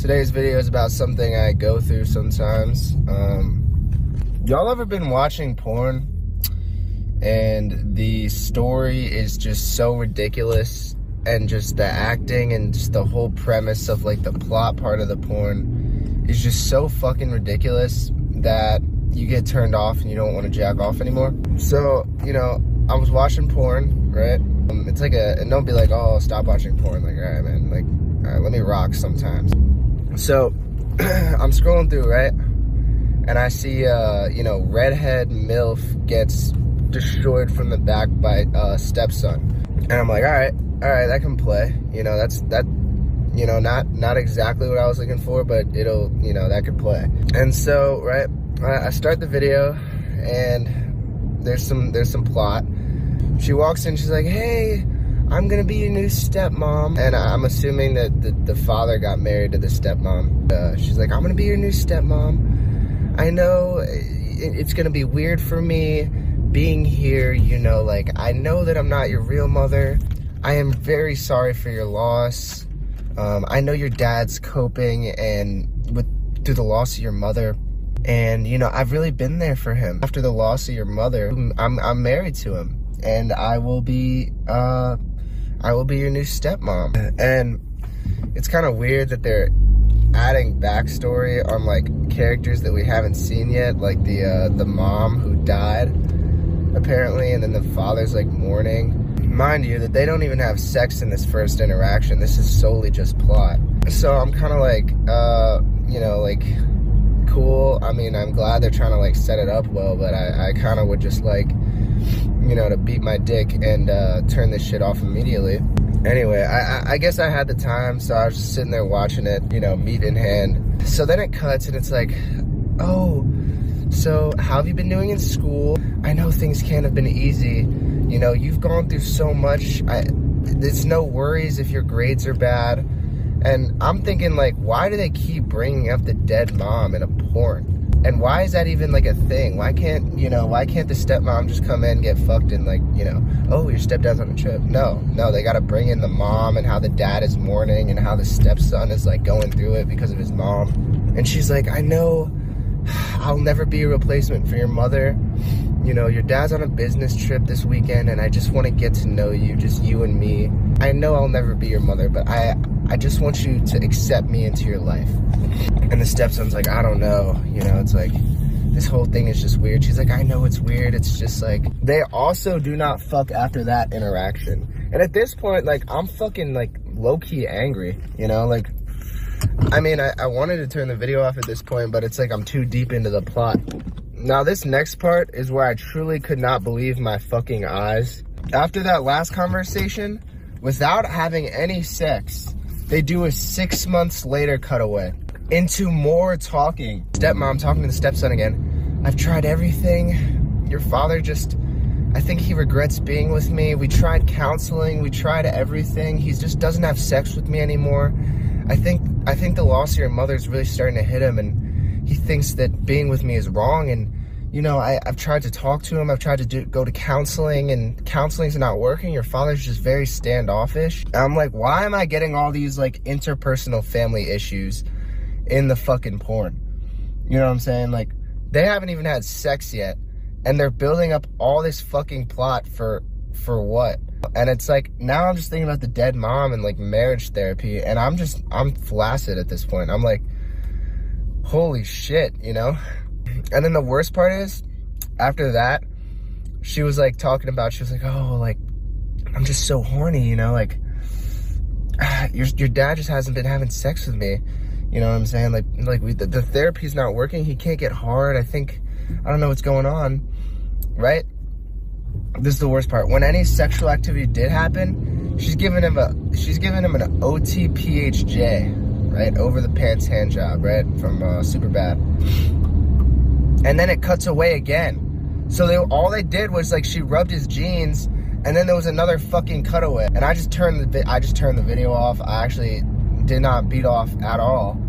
Today's video is about something I go through sometimes. Y'all ever been watching porn and the story is just so ridiculous, and just the acting and just the whole premise of like the plot part of the porn is just so fucking ridiculous that you get turned off and you don't want to jack off anymore? So, you know, I was watching porn, right? It's like and don't be like, oh, stop watching porn. Like, all right, man, like, all right, let me rock sometimes. So I'm scrolling through, right? And I see, you know, redhead MILF gets destroyed from the back by stepson. And I'm like, all right, that can play. You know, you know, not exactly what I was looking for, but it'll, you know, that could play. And so, right, I start the video and there's some plot. She walks in, she's like, hey, I'm gonna be your new stepmom. And I'm assuming that the father got married to the stepmom. She's like, I'm gonna be your new stepmom. I know it's gonna be weird for me being here, you know, like, I know that I'm not your real mother. I am very sorry for your loss. I know your dad's coping through the loss of your mother. And, you know, I've really been there for him. After the loss of your mother, I'm married to him. And I will be your new stepmom. And it's kind of weird that they're adding backstory on like characters that we haven't seen yet, like the mom who died apparently, and then the father's like mourning. Mind you that they don't even have sex in this first interaction. This is solely just plot. So I'm kind of like, you know, like, cool. I mean, I'm glad they're trying to like set it up well, but I kind of would just like, you know, to beat my dick and turn this shit off immediately. Anyway, I guess I had the time, so I was just sitting there watching it, you know, meat in hand. So then it cuts and it's like, oh, so how have you been doing in school? I know things can't have been easy. You know, you've gone through so much. There's no worries if your grades are bad. And I'm thinking, like, why do they keep bringing up the dead mom in a porn? And why is that even like a thing? Why can't the stepmom just come in, get fucked, and like, you know, oh, your stepdad's on a trip? No, they gotta bring in the mom and how the dad is mourning and how the stepson is like going through it because of his mom. And she's like, I know I'll never be a replacement for your mother. You know, your dad's on a business trip this weekend and I just want to get to know you, just you and me. I know I'll never be your mother, but I just want you to accept me into your life. And the stepson's like, I don't know, you know, it's like, this whole thing is just weird. She's like, I know it's weird. It's just like, they also do not fuck after that interaction. And at this point, like, I'm fucking like low-key angry, you know, like, I mean, I wanted to turn the video off at this point, but it's like I'm too deep into the plot. Now, this next part is where I truly could not believe my fucking eyes. After that last conversation, without having any sex, they do a 6 months later cutaway into more talking. Stepmom talking to the stepson again. I've tried everything. Your father I think he regrets being with me. We tried counseling. We tried everything. He just doesn't have sex with me anymore. I think the loss of your mother is really starting to hit him, and he thinks that being with me is wrong. And, you know, I've tried to talk to him. I've tried to go to counseling, and counseling's not working. Your father's just very standoffish. And I'm like, why am I getting all these, like, interpersonal family issues in the fucking porn? You know what I'm saying? Like, they haven't even had sex yet, and they're building up all this fucking plot for what? And it's like, now I'm just thinking about the dead mom and like marriage therapy, and I'm flaccid at this point. I'm like, holy shit, you know? And then the worst part is, after that, she was like talking about, she was like, oh, like, I'm just so horny, you know, like, your dad just hasn't been having sex with me. You know what I'm saying? Like the therapy's not working. He can't get hard. I don't know what's going on, right? This is the worst part. When any sexual activity did happen, she's giving him an OTPHJ, right? Over the pants hand job, right? From Superbad. And then it cuts away again. So all they did was like, she rubbed his jeans, and then there was another fucking cutaway. And I just turned the video off. I actually did not beat off at all.